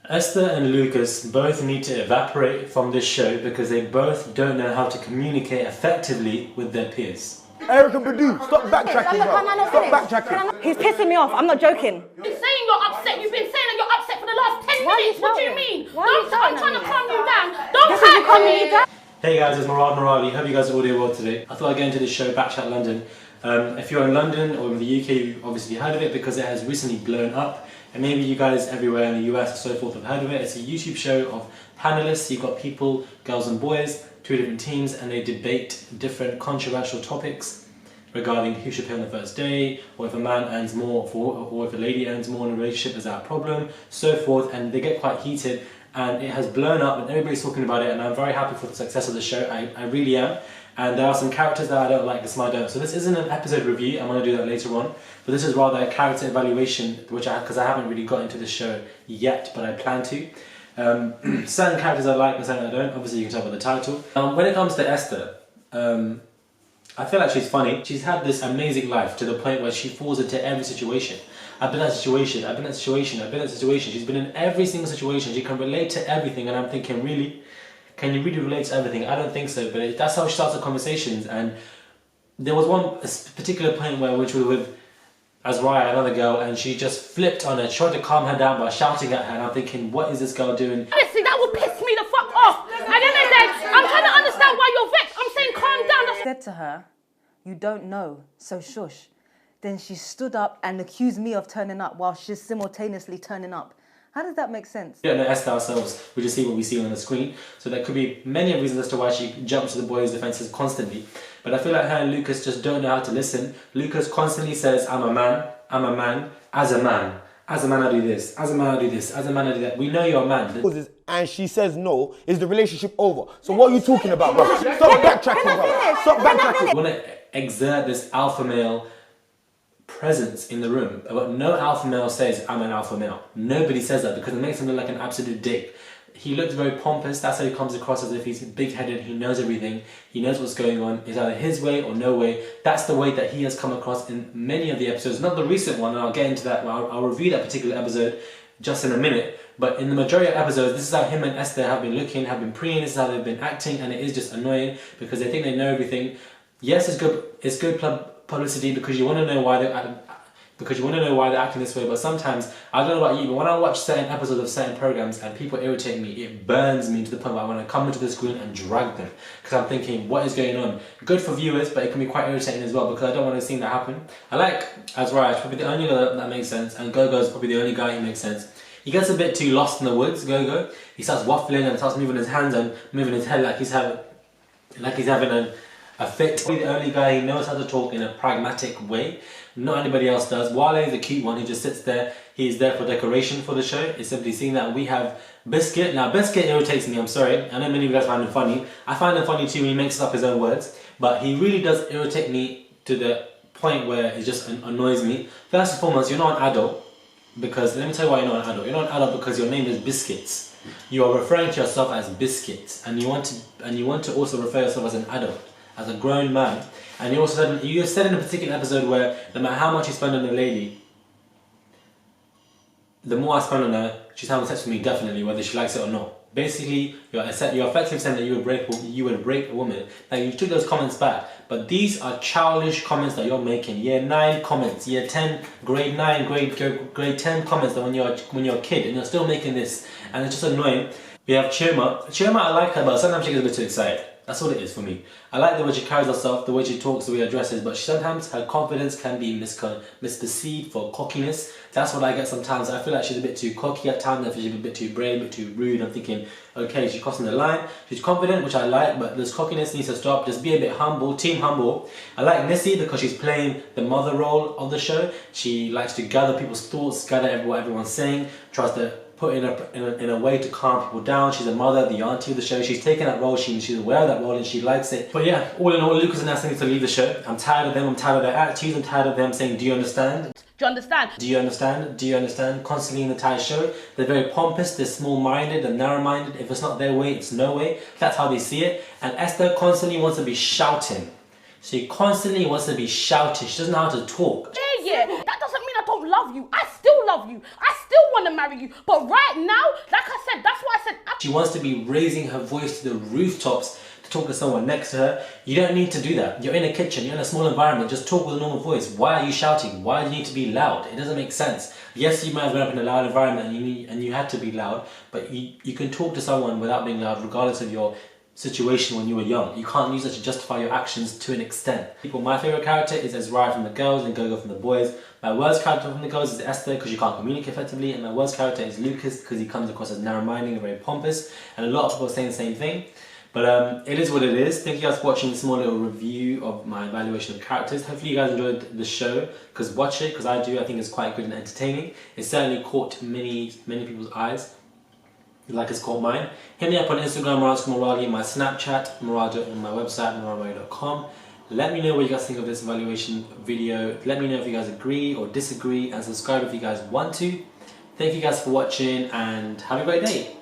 Esther and Lucas both need to evaporate from this show because they both don't know how to communicate effectively with their peers. Eric and Badu, stop backtracking, bro. Stop backtracking. He's pissing me off. I'm not joking. You've been saying you're upset. You've been saying that you're upset for the last 10 minutes. What do you mean? I'm trying to calm you down. Don't calm me down. Hey guys, it's Morali. Hope you guys are all doing well today. I thought I'd get into this show, Bkchat London. If you're in London or in the UK, you've obviously heard of it because it has recently blown up. And maybe you guys everywhere in the US and so forth have heard of it. It's a YouTube show of panelists. You've got people, girls and boys, two different teams, and they debate different controversial topics regarding who should pay on the first day, or if a man earns more, or if a lady earns more in a relationship, is that a problem, so forth. And they get quite heated, and it has blown up, and everybody's talking about it, and I'm very happy for the success of the show. I really am. And there are some characters that I don't like, some I don't. So this isn't an episode review, I'm going to do that later on. But this is rather a character evaluation, because I haven't really got into the show yet, but I plan to. Certain characters I like and certain I don't. Obviously you can tell by the title. When it comes to Esther, I feel like she's funny. She's had this amazing life to the point where she falls into every situation. I've been in that situation, I've been in that situation, I've been in that situation. She's been in every single situation. She can relate to everything, and I'm thinking, really? Can you really relate to everything? I don't think so, but that's how she starts her conversations. And there was one particular point where which we were with Azraya, another girl, and she just flipped on her, tried to calm her down by shouting at her, and I'm thinking, what is this girl doing? Honestly, that will piss me the fuck off. And then they said, I'm trying to understand why you're vexed. I'm saying calm down. I said to her, you don't know, so shush. Then she stood up and accused me of turning up while she's simultaneously turning up. How does that make sense? We don't know Esther ourselves, we just see what we see on the screen. So there could be many reasons as to why she jumps to the boys' defences constantly. But I feel like her and Lucas just don't know how to listen. Lucas constantly says, I'm a man, as a man. As a man I do this, as a man I do this, as a man I do that. We know you're a man. And she says no, is the relationship over? So what are you talking about, bro? Stop backtracking, bro. Stop backtracking. You want to exert this alpha male presence in the room, but no alpha male says I'm an alpha male. Nobody says that because it makes him look like an absolute dick. He looks very pompous. That's how he comes across, as if he's big-headed. He knows everything. He knows what's going on. It's either his way or no way. That's the way that he has come across in many of the episodes. Not the recent one, and I'll get into that. I'll review that particular episode just in a minute. But in the majority of episodes, this is how him and Esther have been looking, have been preying. This is how they've been acting, and it is just annoying because they think they know everything. Yes, it's good. It's good publicity because you want to know why they're acting this way. But sometimes, I don't know about you, but when I watch certain episodes of certain programs and people irritate me, it burns me to the point where I want to come into the screen and drag them because I'm thinking, what is going on? Good for viewers, but it can be quite irritating as well because I don't want to see that happen. I like Azraya, she's probably the only girl that makes sense, and Gogo's probably the only guy who makes sense. He gets a bit too lost in the woods, Gogo. He starts waffling and starts moving his hands and moving his head like he's having a fit. He's the only guy who knows how to talk in a pragmatic way. Not anybody else does. Wale is the cute one who just sits there. He's there for decoration for the show. It's simply seeing that. We have Bkchat. Now Bkchat irritates me, I'm sorry. I know many of you guys find him funny. I find him funny too when he makes up his own words. But he really does irritate me to the point where it just annoys me. First and foremost, you're not an adult. Because, let me tell you why you're not an adult. You're not an adult because your name is Bkchat. You are referring to yourself as Bkchat. And you want to also refer yourself as an adult, as a grown man. And you said in a particular episode where no matter how much you spend on a lady, the more I spend on her, she's having sex with me definitely, whether she likes it or not. Basically, you're effectively saying that you would break a woman. Now you took those comments back, but these are childish comments that you're making. Year 9 comments, year 10, grade 9, grade 10 comments that when you're a kid and you're still making this, and it's just annoying. We have Choma. Choma, I like her, but sometimes she gets a bit too excited. That's all it is for me. I like the way she carries herself, the way she talks, the way she dresses, but sometimes her confidence can be misperceived for cockiness. That's what I get sometimes. I feel like she's a bit too cocky at times. I feel she's a bit too brave, a bit too rude. I'm thinking, okay, she's crossing the line. She's confident, which I like, but this cockiness needs to stop. Just be a bit humble, team humble. I like Nissi because she's playing the mother role of the show. She likes to gather people's thoughts, gather what everyone's saying, tries to put in a way to calm people down. She's a mother, the auntie of the show. She's taken that role, she's aware of that role and she likes it. But yeah, all in all, Lucas and Esther need to leave the show. I'm tired of them, I'm tired of their attitudes, I'm tired of them saying, do you understand? Do you understand? Do you understand? Do you understand? Constantly in the entire show. They're very pompous, they're small-minded, they're narrow-minded. If it's not their way, it's no way. That's how they see it. And Esther constantly wants to be shouting. She constantly wants to be shouting. She doesn't know how to talk. Yeah, that doesn't mean I don't love you. I still love you. I still want to marry you. But right now, like She wants to be raising her voice to the rooftops to talk to someone next to her. You don't need to do that. You're in a kitchen, you're in a small environment, just talk with a normal voice. Why are you shouting? Why do you need to be loud? It doesn't make sense. Yes, you might have grown up in a loud environment and you had to be loud, but you can talk to someone without being loud regardless of your situation when you were young. You can't use that to justify your actions to an extent. My favourite character is Ezra from the girls and Gogo from the boys. My worst character from the girls is Esther because she can't communicate effectively, and my worst character is Lucas because he comes across as narrow-minded and very pompous, and a lot of people are saying the same thing. But it is what it is. Thank you guys for watching this small little review of my evaluation of characters. Hopefully you guys enjoyed the show, because watch it, because I do. I think it's quite good and entertaining. It certainly caught many people's eyes, like it's caught mine. Hit me up on Instagram, Morali, my Snapchat, Morado, on my website, morali.com. Let me know what you guys think of this evaluation video. Let me know if you guys agree or disagree, and subscribe if you guys want to. Thank you guys for watching, and have a great day.